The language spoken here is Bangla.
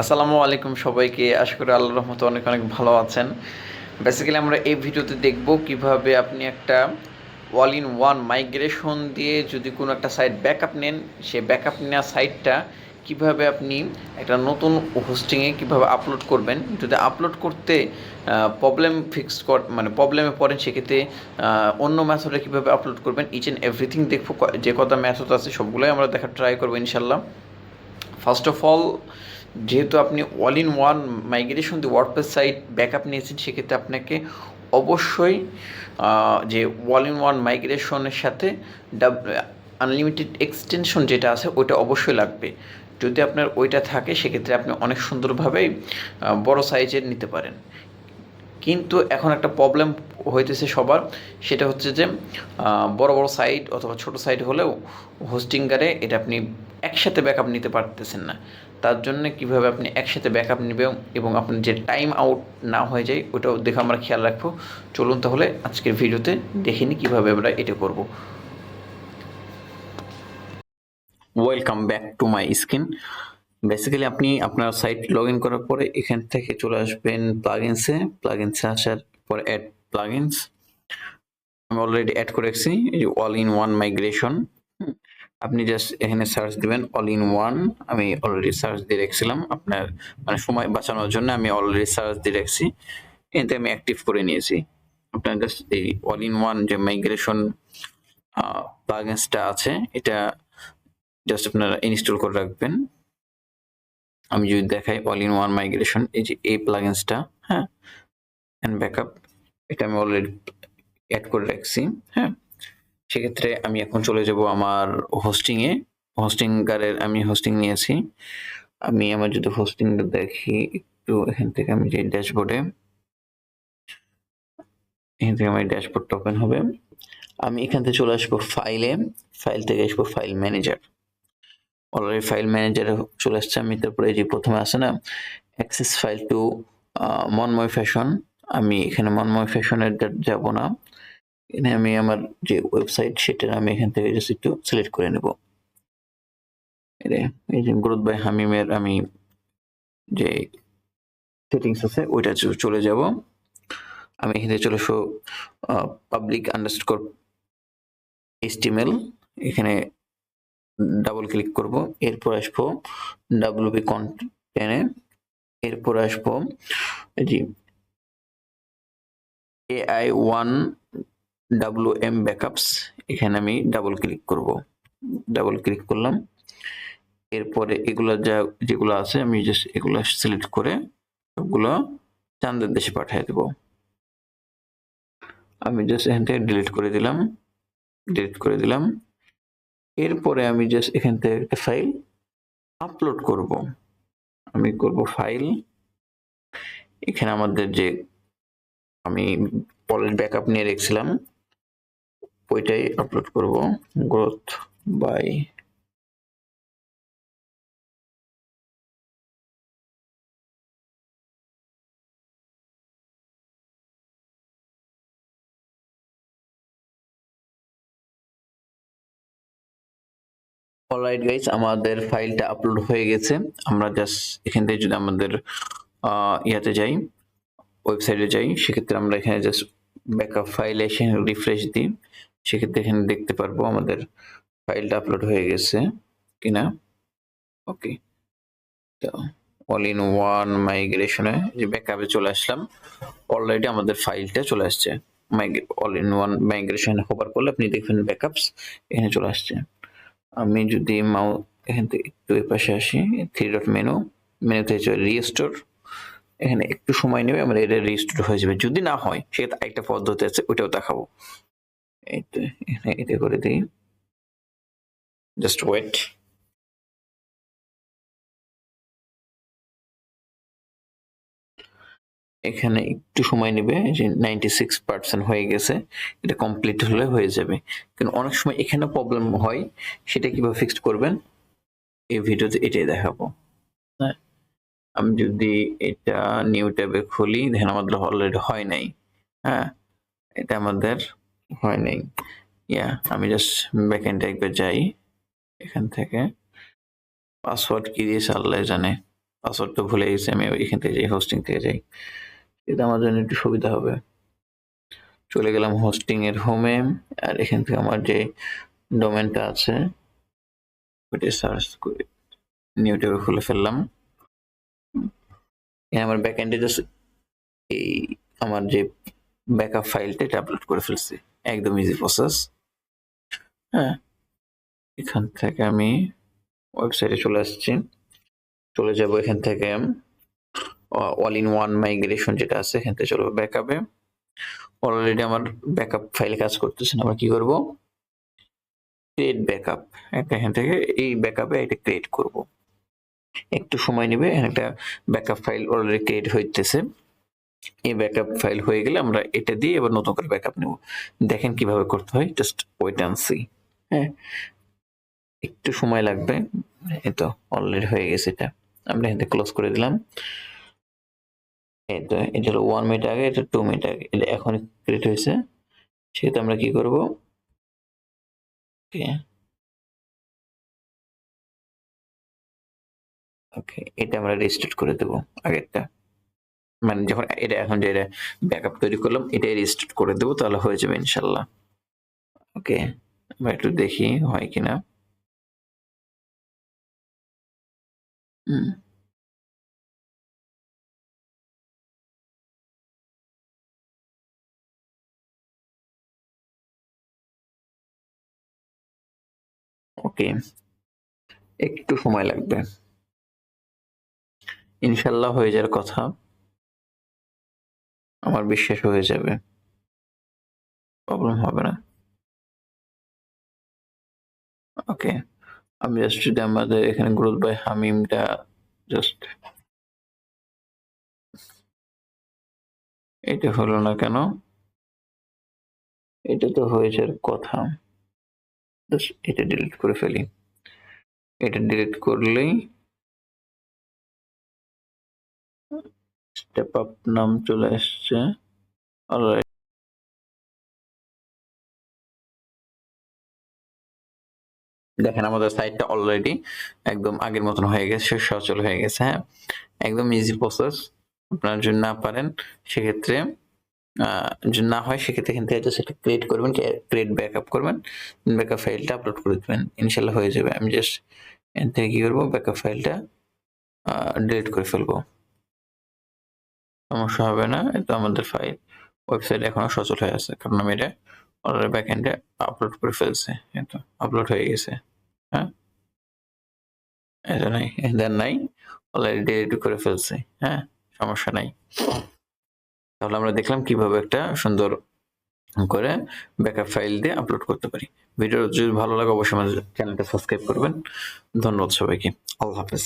আসসালামু আলাইকুম সবাইকে। আশা করি আল্লাহর রহমতে অনেক অনেক ভালো আছেন। বেসিক্যালি আমরা এই ভিডিওতে দেখব কিভাবে আপনি একটা অল ইন ওয়ান মাইগ্রেশন দিয়ে যদি কোনো একটা সাইট ব্যাকআপ নেন, সে ব্যাকআপ নেওয়া সাইটটা কিভাবে আপনি একটা নতুন হোস্টিংয়ে কিভাবে আপলোড করবেন। যদি আপলোড করতে প্রবলেম ফিক্স মানে প্রবলেমে পড়েন, সেক্ষেত্রে অন্য মেথডে কীভাবে আপলোড করবেন, ইচ অ্যান্ড এভরিথিং দেখবো। যে কটা মেথড আছে সবগুলোই আমরা দেখার ট্রাই করবো ইনশাল্লাহ। ফার্স্ট অফ অল, যেহেতু আপনি অল ইন ওয়ান মাইগ্রেশন দিয়ে ওয়ার্ডপ্রেস সাইট ব্যাকআপ নিয়েছেন, সেক্ষেত্রে আপনাকে অবশ্যই যে অল ইন ওয়ান মাইগ্রেশনের সাথে আনলিমিটেড এক্সটেনশন যেটা আছে ওইটা অবশ্যই লাগবে। যদি আপনার ওইটা থাকে, সেক্ষেত্রে আপনি অনেক সুন্দরভাবেই বড় সাইজের নিতে পারেন। কিন্তু এখন একটা প্রবলেম হইতেছে সবার, সেটা হচ্ছে যে বড় বড় সাইট অথবা ছোট সাইট হলেও হোস্টিংকারে এটা আপনি একসাথে ব্যাকআপ নিতে পারতেছেন না। তার জন্য কিভাবে আপনি একসাথে ব্যাকআপ নেবেন এবং আপনার যে টাইম আউট না হয়ে যায় ওটাও দেখে আমরা খেয়াল রাখবো। চলুন তাহলে আজকের ভিডিওতে দেখে নিই কীভাবে আমরা এটা করব। Welcome back to my screen. Basically আপনি আপনার সাইট লগ ইন করার পরে এখান থেকে চলে আসবেন প্লাগইনসে আসার পর অ্যাড প্লাগইনস। আমি অলরেডি অ্যাড করে রাখছি এই যে অল ইন ওয়ান মাইগ্রেশন। আপনি জাস্ট এখানে সার্চ দিবেন অল ইন ওয়ান। আমি অলরেডি সার্চ দিয়ে রাখছিলাম, আপনার মানে সময় বাঁচানোর জন্য আমি অলরেডি সার্চ দিয়ে রাখছি। এতে আমি অ্যাক্টিভ করে নিয়েছি। আপনার জাস্ট এই অল ইন ওয়ান যে মাইগ্রেশন প্লাগইনসটা আছে, এটা জাস্ট আপনারা ইনস্টল করে রাখবেন। আমি যদি দেখাই অল ইন ওয়ান মাইগ্রেশন, এই যে এই প্লাগইনসটা, হ্যাঁ, এন্ড ব্যাকআপ, এটা আমি অলরেডি অ্যাড করে রাখছি। হ্যাঁ, সেক্ষেত্রে আমি এখন চলে যাব আমার হোস্টিংয়ে। হোস্টিংকারের আমি হোস্টিং নিয়েছি। আমি আমার যদি হোস্টিংটা দেখি একটু, এখান থেকে আমি যে ড্যাশবোর্ডে, এখান থেকে আমার ড্যাশবোর্ডটা ওপেন হবে। আমি এখান থেকে চলে আসবো ফাইল থেকে আসবো ফাইল ম্যানেজার। অলরেডি ফাইল ম্যানেজারে চলে আসছে আমি। তারপরে যে প্রথমে আছে না access file two Monmoy fashion, আমি এখানে মনময় ফ্যাশনের যাব না। এখানে আমি আমার যে ওয়েবসাইট সেটা আমি এখান থেকে জাস্ট একটু সিলেক্ট করে নেব। এই যে গ্রোথ বাই হামিমের আমি যে সেটিংস আছে ওইটা চলে যাব। আমি এখানে চলে আসবো পাবলিক আন্ডারস্কোর এইচটিএমএল, এখানে ডাবল ক্লিক করব। এরপর আসবো ডাব্লিউপি কন্টেন্টে, এরপর আসবো জি AI1 WM ব্যাকআপস, এখানে আমি ডাবল ক্লিক করব। ডাবল ক্লিক করলাম। এরপরে এগুলো যেগুলো আছে আমি জাস্ট এগুলো সিলেক্ট করে সবগুলো চাঁদের দেশে পাঠিয়ে দেব। আমি জাস্ট এখান থেকে ডিলিট করে দিলাম। এরপরে আমি জাস্ট এখান থেকে একটা ফাইল আপলোড করব। আমি করব ফাইল, এখানে আমাদের যে আমি অলরেডি ব্যাকআপ নিয়ে রেখেছিলাম ওইটাই আপলোড করব। গ্রোথ বাই অলরাইট গাইস, আমাদের ফাইলটা আপলোড হয়ে গেছে। আমরা জাস্ট এখান থেকে যদি আমাদের ইয়াতে যাই, ওয়েবসাইটে যাই, সেক্ষেত্রে আমরা এখানে জাস্ট ব্যাকআপ ফাইলে এসে রিফ্রেশ দিই, সেক্ষেত্রে এখানে দেখতে পারবো আমাদের ফাইলটা আপলোড হয়ে গেছে কিনা। ওকে, তো অল ইন ওয়ান মাইগ্রেশনে যে ব্যাকআপে চলে আসলাম, অলরেডি আমাদের ফাইলটা চলে আসছে। All in one migration hover করলে আপনি দেখবেন ব্যাকআপস এখানে চলে আসছে। আমি যদি এখান থেকে একটু এই পাশে আসি, থ্রি ডট মেনুতে রিস্টোর, এখানে একটু সময় নেবে, আমরা এটা রিস্টোর হয়ে যাবে। যদি না হয় সেটা একটা পদ্ধতি আছে, ওইটাও দেখাবো। এখানে এটা করে দিই, জাস্ট ওয়েট। এখানে একটু সময় নেবে, যে 96% হয়ে গেছে, এটা কমপ্লিট হলে হয়ে যাবে। কিন্তু অনেক সময় এখানে প্রবলেম হয়, সেটা কিভাবে ফিক্সড করবেন এই ভিডিওতে এটাই দেখাবো। হ্যাঁ, আমি যদি এটা নিউ ট্যাবে খুলি, দেখেন আমাদের অলরেডি হয় নাই। হ্যাঁ, এটা আমাদের হয় নাই। আমি জাস্ট ব্যাকএন্ডে একবার যাই, এখান থেকে পাসওয়ার্ড কি দিয়েছে আল্লাহ জানে। পাসওয়ার্ডটা ভুলে গেছি আমি, এখান থেকে যাই, হোস্টিং থেকে যাই, এটা আমার জন্য একটু সুবিধা হবে। চলে গেলাম হোস্টিং এর হোমে, আর এখান থেকে আমার যে ডোমেনটা আছে ওইটা সার্চ করে নিউ ট্যাবে খুলে ফেললাম। আমার ব্যাকএন্ডে জাস্ট এই আমার যে ব্যাকআপ ফাইলটা এটা আপলোড করে ফেলছি, একদম ইজি প্রসেস। হ্যাঁ, এখান থেকে আমি ওয়েবসাইটে চলে আসছি, চলে যাব এখান থেকে অল ইন ওয়ান মাইগ্রেশন যেটা আছে এখান থেকে চলবে ব্যাকআপে। অলরেডি আমার ব্যাকআপ ফাইলে কাজ করতেছে না, আমরা কি করব, ক্রিয়েট ব্যাকআপ, এখান থেকে এই ব্যাকআপে এটা ক্রিয়েট করব, একটু সময় নেবে। একটা ব্যাকআপ ফাইল অলরেডি ক্রিয়েট হইতেছে, এই ব্যাকআপ ফাইল হয়ে গেলে আমরা এটা দিয়ে এবার নতুন করে ব্যাকআপ নেব। দেখেন কিভাবে করতে হয়, জাস্ট ওয়েট এন্ড সি। হ্যাঁ, একটু সময় লাগবে। এই তো অলরেডি হয়ে গেছে, এটা আমরা এখান থেকে ক্লোজ করে দিলাম। এই তো এটা হলো 1 মিনিট আগে, এটা 2 মিনিট আগে, এটা এখন ক্রিয়েট হয়েছে। সেটা আমরা কি করব, ওকে এটা আমরা রিস্টার্ট করে দেব আগেরটা, মানে যখন এটা এখন যে এটা ব্যাকআপ তৈরি করলাম এটাই রিস্টার্ট করে দেব, তাহলে হয়ে যাবে ইনশাল্লাহ। ওকে, আমরা একটু দেখি হয় কিনা। ওকে, একটু সময় লাগবে, ইনশাল্লাহ হয়ে যাওয়ার কথা, আমার বিশ্বাস হয়ে যাবে, প্রবলেম হবে না। ওকে, আমি জাস্ট যদি আমাদের এখানে গ্রোথ বাই হামিমটা জাস্ট, এটা হলো না কেন, এটা তো হয়ে যাওয়ার কথা, জাস্ট এটা ডিলিট করে ফেলি। এটা ডিলিট করলেই স্টেপ আপ নাম চলে আসছে। অলরাইট, দেখেন আমাদের সাইটটা অলরেডি একদম আগের মতন হয়ে গেছে, সচল হয়ে গেছে। হ্যাঁ, একদম ইজি প্রসেস। আপনারা যদি না পারেন সেক্ষেত্রে যদি না হয় সেক্ষেত্রে এখান থেকে সেটা ক্রিয়েট করবেন, ক্রিয়েট ব্যাকআপ করবেন, ব্যাকআপ ফাইলটা আপলোড করে দেবেন, ইনশাল্লাহ হয়ে যাবে। আমি জাস্ট এখান থেকে কি করবো, ব্যাকআপ ফাইলটা ডিলিট করে ফেলবো, সমস্যা হবে না। এটা আমাদের ফাইল ওয়েবসাইট এখনো সচল হয়ে আছে, কারণ আমি এটা অলরেডি ব্যাকএন্ডে আপলোড করে ফেলছি, এটা আপলোড হয়ে গেছে। হ্যাঁ, এটা নাই, এটা নাই, অলরেডি ডিলিট করে ফেলছি। হ্যাঁ, সমস্যা নাই। তাহলে আমরা দেখলাম কিভাবে একটা সুন্দর করে ব্যাকআপ ফাইল দিয়ে আপলোড করতে পারি। ভিডিও যদি ভালো লাগে অবশ্যই আমাদের চ্যানেলটা সাবস্ক্রাইব করবেন। ধন্যবাদ সবাইকে, আল্লাহ হাফেজ।